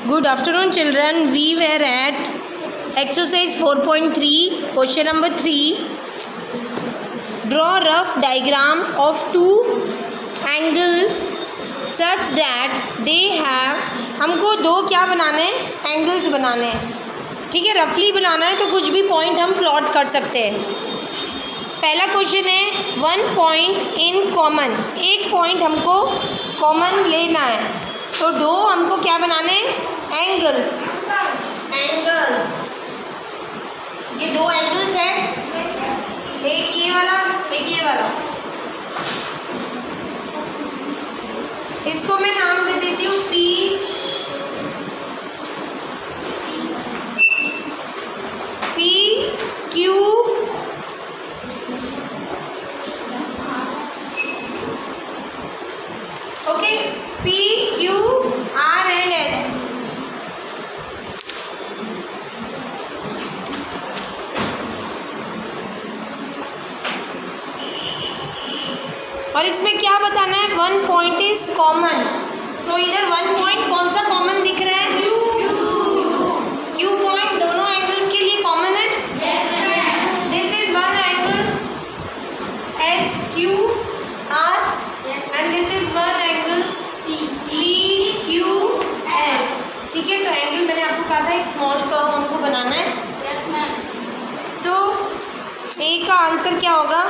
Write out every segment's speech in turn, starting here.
Good afternoon, children. We were at exercise 4.3, question number 3. Draw rough diagram of two angles such that they have. हमको दो क्या बनाने हैं? Angles बनाने हैं. ठीक है, रफली बनाना है तो कुछ भी पॉइंट हम प्लॉट कर सकते हैं. पहला क्वेश्चन है 1 पॉइंट इन कॉमन. एक पॉइंट हमको कॉमन लेना है तो दो हमको क्या बनाने हैं? एंगल्स. एंगल्स, ये दो एंगल्स है, एक ये वाला एक ये वाला. इसको मैं नाम दे देती हूँ P. P Q okay, P Q R and S. और इसमें क्या बताना है? 1 पॉइंट इज कॉमन. तो इधर 1 पॉइंट कौन सा कॉमन दिख रहा है? Q पॉइंट दोनों एंगल्स के लिए कॉमन है. This is one angle S Q R and this is one angle P Q S. ठीक है, तो एंगल मैंने आपको कहा था एक स्मॉल कर्व हमको बनाना है. Yes ma'am. सो ए का आंसर क्या होगा?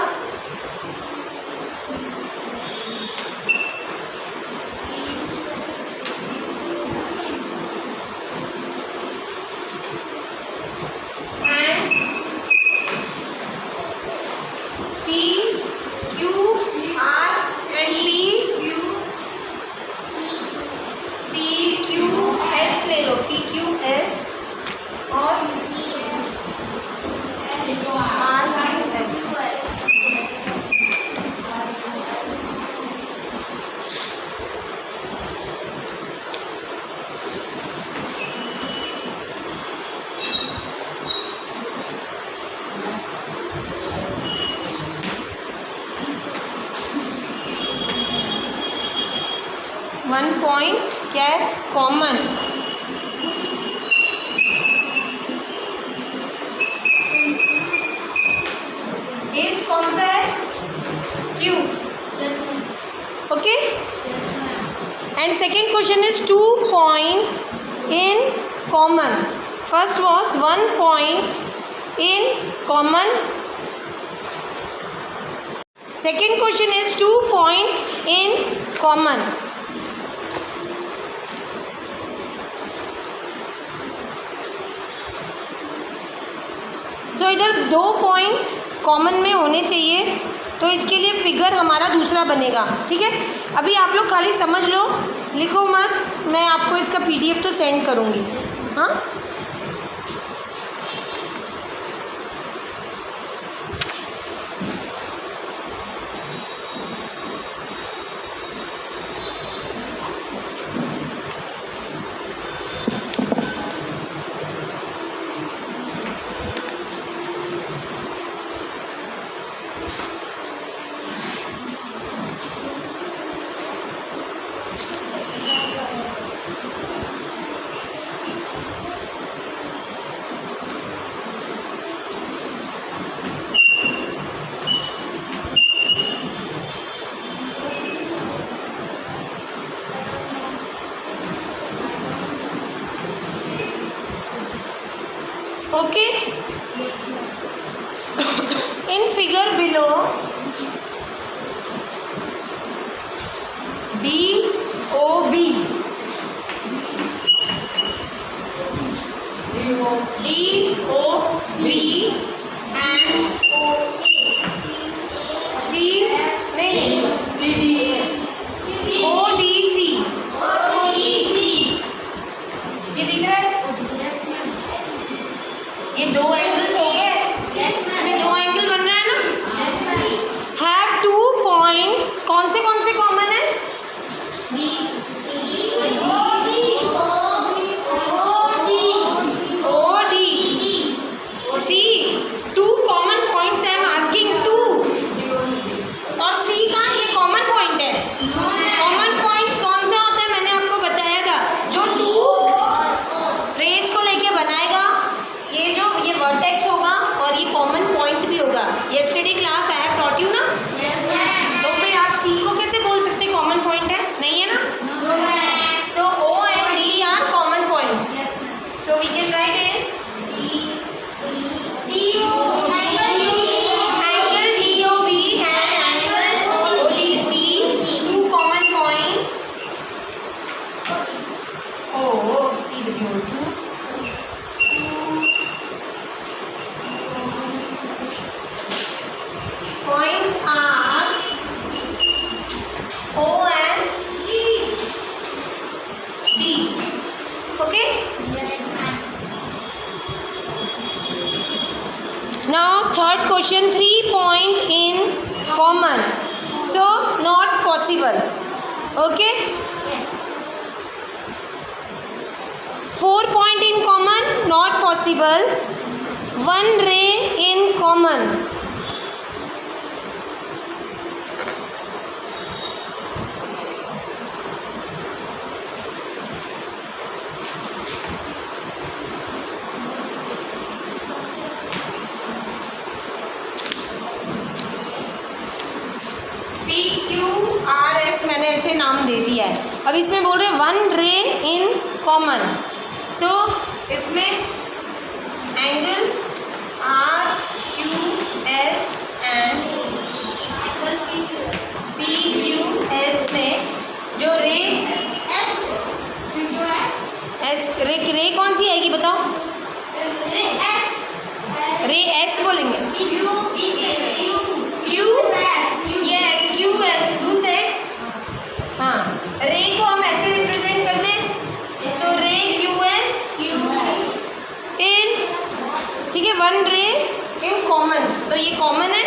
वन पॉइंट क्या है? कॉमन. इस कौन सा है? Q. Okay. And second question is 2 point in common. First was 1 point in common. Second question is 2 point in common. तो इधर 2 पॉइंट कॉमन में होने चाहिए तो इसके लिए फिगर हमारा दूसरा बनेगा. ठीक है, अभी आप लोग खाली समझ लो, लिखो मत. मैं आपको इसका PDF तो सेंड करूँगी. हाँ, okay. In figure below DOB and ODC. ये दिख रहा है? ये दो एंगल्स हो गए. इसमें दो एंगल बन रहा है ना. Have 2 points. कौन से कॉमन है? C. 2 common points I am asking. 2 और C का ये कॉमन पॉइंट है. कॉमन पॉइंट कौन सा होता है? मैंने आपको बताया था. जो 2 PO2. Points are O and D. Okay? Now third question, 3 points in common. So not possible. Okay? 4 points in common, not possible. 1 ray in common. PQRS मैंने ऐसे नाम दे दिया है. अब इसमें बोल रहे हैं 1 रे इन कॉमन. सो इसमें एंगल RQS एंड PQS में जो रे S रे कौन सी आएगी बताओ? रे S बोलेंगे. QS who said? हाँ, रे को हम ऐसे रिप्रेजेंट करते हैं. सो रे QS इन, ठीक है, 1 रे इन कॉमन. तो ये कॉमन है,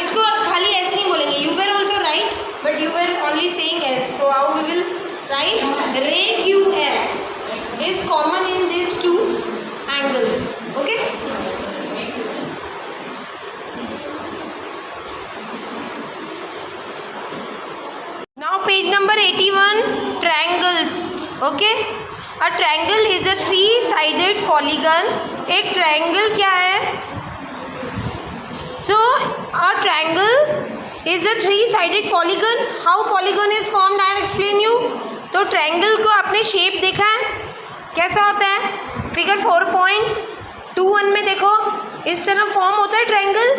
इसको खाली ऐसे नहीं बोलेंगे. You were also right, but you were only saying S. So how we will write? Ray QS is common in this 2 angles. Okay? Now page number 81, triangles. Okay? A triangle is a 3-sided polygon. एक triangle क्या है? So a triangle is a 3-sided polygon. How polygon is formed? I have explained you. तो triangle को आपने shape देखा है कैसा होता है? Figure 4.21 में देखो, इस तरह form होता है triangle.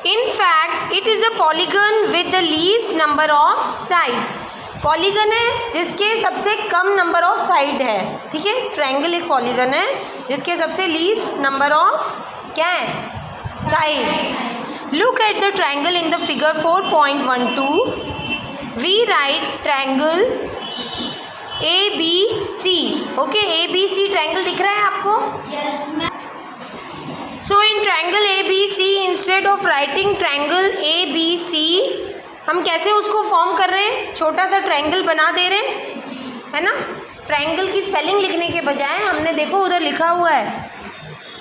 In fact, it is a polygon with the least number of sides. Polygon है जिसके सबसे कम नंबर ऑफ साइड है. ठीक है, ट्रायंगल एक पॉलीगन है जिसके सबसे लीस्ट नंबर ऑफ क्या है? Sides. Look at the triangle in the figure 4.12. We write triangle ABC. Okay, ABC triangle दिख रहा है आपको? Yes, ma'am. So in triangle ABC, instead of writing triangle ABC, हम कैसे उसको फॉर्म कर रहे हैं? छोटा सा ट्रायंगल बना दे रहे हैं, है ना? ट्रायंगल की स्पेलिंग लिखने के बजाय हमने देखो उधर लिखा हुआ है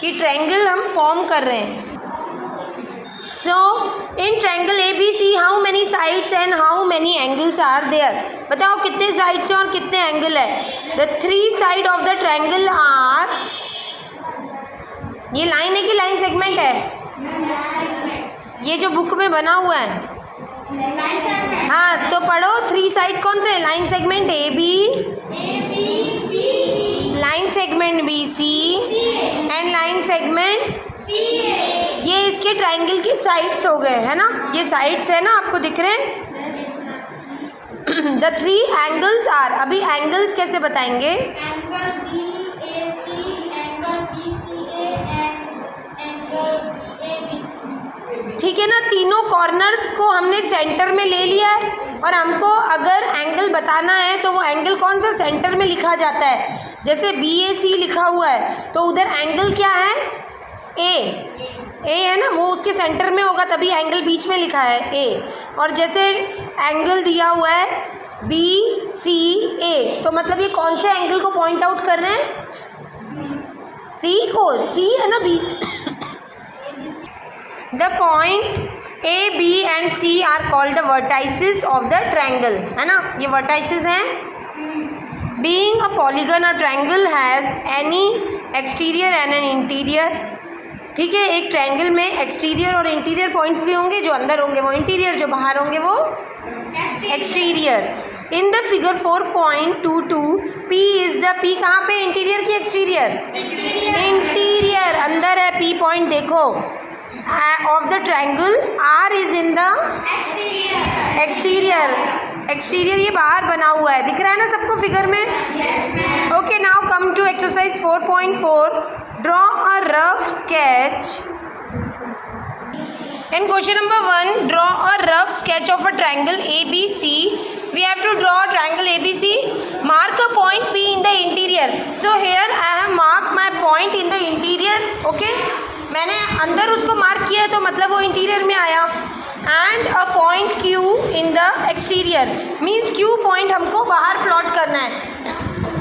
कि ट्रायंगल हम फॉर्म कर रहे हैं. So in triangle ABC, how many sides and how many angles are there? बताओ कितने साइड्स हैं और कितने एंगल है? The 3 sides of the triangle are, ये लाइन है कि लाइन सेगमेंट है? ये जो बुक में बना हुआ है. हाँ, तो पढ़ो. 3 साइड कौन थे? Line segment AB, line segment BC and line segment CA. ये इसके ट्राइंगल की साइड्स हो गए, है ना? ये साइड्स है ना, आपको दिख रहे हैं. द 3 एंगल्स आर, अभी एंगल्स कैसे बताएंगे? ठीक है ना, तीनों कॉर्नर्स को हमने सेंटर में ले लिया है और हमको अगर एंगल बताना है तो वो एंगल कौन सा सेंटर में लिखा जाता है. जैसे BAC लिखा हुआ है तो उधर एंगल क्या है? A है ना, वो उसके सेंटर में होगा तभी एंगल बीच में लिखा है A. और जैसे एंगल दिया हुआ है BCA, तो मतलब ये कौन से एंगल को पॉइंट आउट कर रहे हैं? C को. C है ना, B. The point A, B and C are called the vertices of the triangle, है ना? ये vertices हैं. Being a polygon, a triangle has any exterior and an interior. ठीक है, एक ट्रायंगल में एक्सटीरियर और इंटीरियर पॉइंट्स भी होंगे. जो अंदर होंगे वो इंटीरियर, जो बाहर होंगे वो exterior. In the figure 4.22 P is the, P कहाँ पे? इंटीरियर की एक्सटीरियर? इंटीरियर. अंदर है P पॉइंट, देखो. Of the triangle R is in the exterior. Exterior ये बाहर बना हुआ है, दिख रहा है ना सबको फिगर में? Okay, now come to exercise 4.4. Draw a rough sketch. In question number 1, draw a rough sketch of a triangle ABC. We have to draw a triangle ABC. Mark a point P in the interior. So here I have marked my point in the interior. Okay? मैंने अंदर उसको mark किया है तो मतलब वो interior में आया. And a point Q in the exterior. Means Q point हमको बाहर प्लॉट करना है.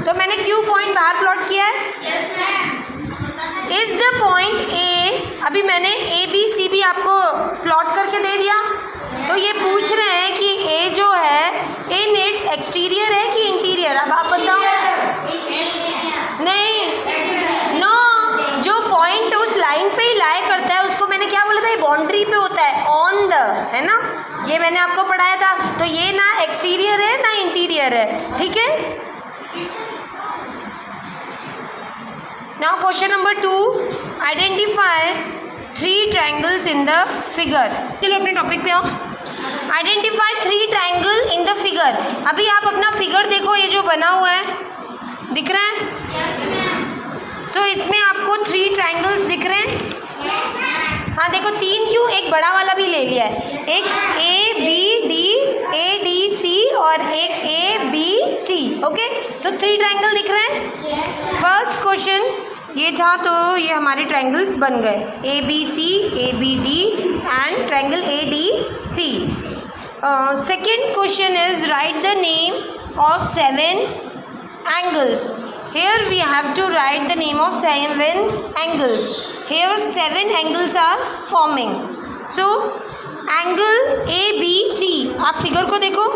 तो मैंने Q point बाहर प्लॉट किया है. Yes ma'am. Is the point A, अभी मैंने ए बी सी भी आपको प्लॉट करके दे दिया. तो ये पूछ रहे हैं कि ए जो है इन इट्स एक्सटीरियर है कि इंटीरियर. अब आप बताओ. नहीं, नो, जो पॉइंट उस लाइन पे ही लाई करता है उसको मैंने क्या बोला था, ये बाउंड्री पे होता है, ऑन द, है ना, ये मैंने आपको पढ़ाया था. तो ये ना एक्सटीरियर है ना इंटीरियर है. ठीक है. Now question number 2, identify 3 triangles in the figure. चलो अपने टॉपिक पे आओ. Identify 3 triangle in the figure. अभी आप अपना फिगर देखो, ये जो बना हुआ है दिख रहा है? Yes, ma'am. तो इसमें आपको 3 triangles दिख रहे हैं. हाँ देखो, 3 क्यों, एक बड़ा वाला भी ले लिया है. एक ABD और एक ABC. ओके, तो 3 ट्राइंगल दिख रहे हैं. फर्स्ट क्वेश्चन ये था, तो ये हमारे ट्राइंगल्स बन गए, ABC, ABD and triangle ADC. Second question is right the name of 7 angles. Here we have to write the name of 7 angles. Here 7 angles are forming. So angle ABC, आप figure को देखो.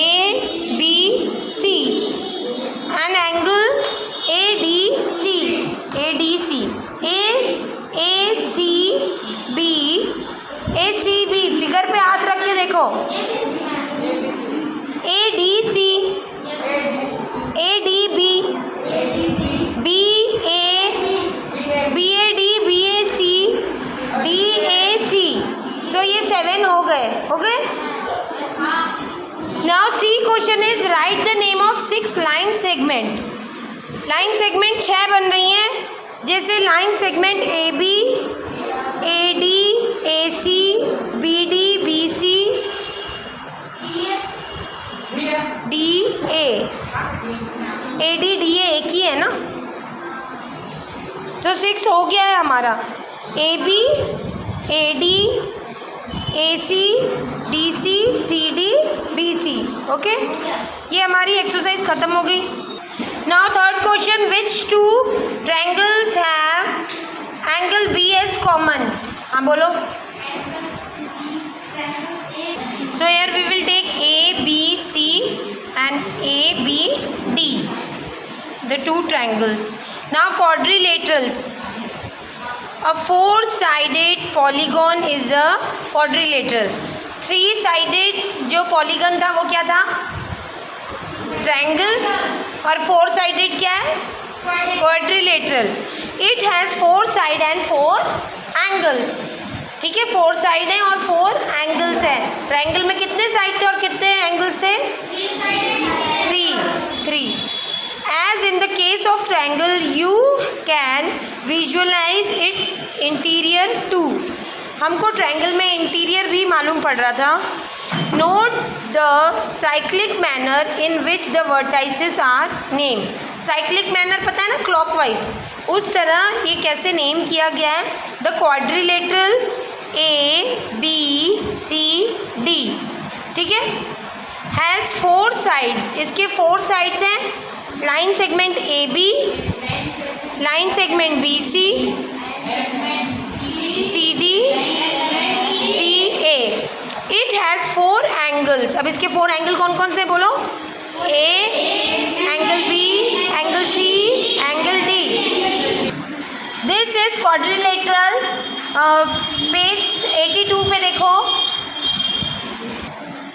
ABC and angle ADC. ACB figure पे हाथ रख के देखो. ADC, ADB, BAD, BAC, DAC. So ये 7 हो गए. Okay. Now C question is write the name of 6 line segment. Line segment 6 बन रही हैं. जैसे line segment AB, AD, AC, BD, BC, DA. AD, DA एक ही है ना. तो 6 हो गया है हमारा. AB, AD, AC, DC, CD, BC. Okay, ये हमारी एक्सरसाइज ख़त्म हो गई. Now third question, which 2 triangles have angle B as common? हाँ बोलो. So here we will take ABC and ABD, the 2 triangles. Now quadrilaterals. A 4-sided polygon is a quadrilateral. 3-sided जो polygon था वो क्या था? ट्रायंगल. और 4-sided क्या है? Quadrilateral. It has 4 side and 4 angles. ठीक है, 4 साइड हैं और 4 एंगल्स हैं. ट्रायंगल में कितने साइड थे और कितने एंगल्स थे? 3. As in the case of triangle, you can visualize its interior too. हमको ट्रायंगल में इंटीरियर भी मालूम पड़ रहा था. Note the cyclic manner in which the vertices are named. Cyclic manner पता है ना, clockwise. उस तरह ये कैसे नेम किया गया है. The quadrilateral ABCD, ठीक है, has 4 sides. इसके 4 sides हैं. Line segment AB, line segment BC, CD, DA. It has 4 angles. अब इसके 4 एंगल कौन कौन से बोलो? A, angle B, angle C, angle D. This is quadrilateral. Page 82 पे देखो.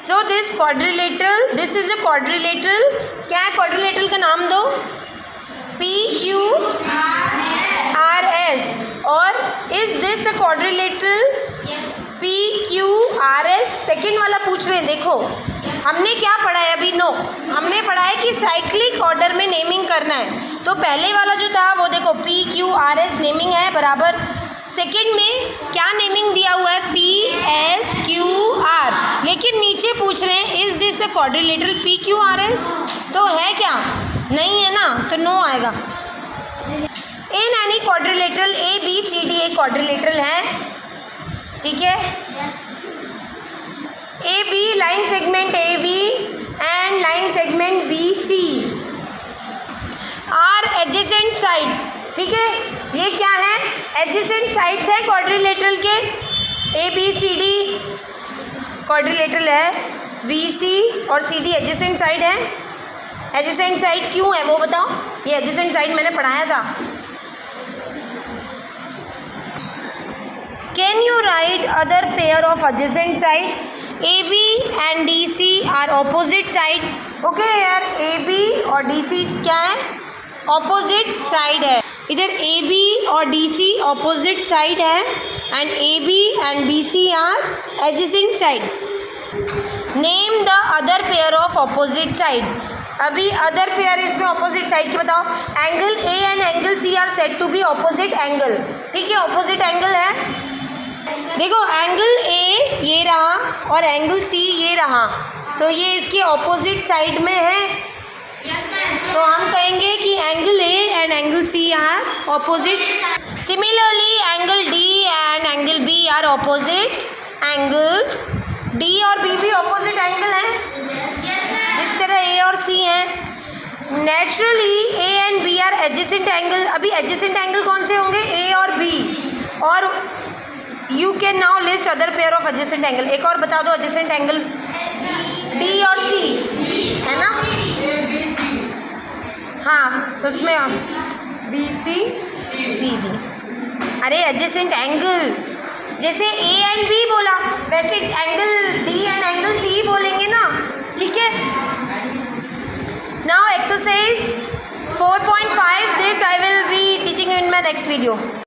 So this quadrilateral, this is a quadrilateral. क्या है क्वाड्रिलेटरल का नाम दो? PQRS. और is this a quadrilateral? PQRS second वाला पूछ रहे हैं। देखो हमने क्या पढ़ा है अभी? नो, हमने पढ़ा है कि साइक्लिक ऑर्डर में नेमिंग करना है। तो पहले वाला जो था वो देखो PQRS नेमिंग है बराबर, सेकेंड में क्या नेमिंग दिया हुआ है? PSQR। लेकिन नीचे पूछ रहे हैं is this a quadrilateral PQRS, तो है क्या? नहीं है ना, तो नो आएगा। इन एनी क्वाड्रिलेटरल ABCD एक क्वाड्रिलेटरल है, ठीक है। AB line segment AB and line segment BC are adjacent sides, ठीक है। ये क्या है? एडजेसेंट साइड्स है क्वाड्रिलेटरल के। ABCD क्वाड्रिलेटरल है, BC और CD एडजेसेंट साइड है। एडजेसेंट साइड क्यों है वो बताओ? ये एडजेसेंट साइड मैंने पढ़ाया था। Can you write other pair of adjacent sides? AB and DC are opposite sides. Okay यार, AB और DC क्या है? Opposite side है। इधर AB और DC opposite side है and AB and BC are adjacent sides. Name the other pair of opposite side. अभी other pair इसमें ऑपोजिट साइड की बताओ। Angle A and angle C are said to be opposite angle, ठीक है। Opposite angle है, देखो angle A ये रहा और एंगल C ये रहा, तो ये इसके ऑपोजिट साइड में है। तो हम कहेंगे कि angle A and angle C are opposite. Similarly angle D and angle B are opposite angles. D और B भी ऑपोजिट एंगल हैं, जिस तरह A और C हैं। Naturally A and B are adjacent angle. अभी एडजेसेंट एंगल कौन से होंगे? A और B। और you can now list other pair of adjacent angle. एक और बता दो एडजेसेंट एंगल। D और C है ना? हाँ, तो उसमें BC CD। अरे एडजेसेंट एंगल जैसे A एंड B बोला वैसे angle D and angle C बोलेंगे ना, ठीक है। Now exercise 4.5 this I will be teaching you in my next video.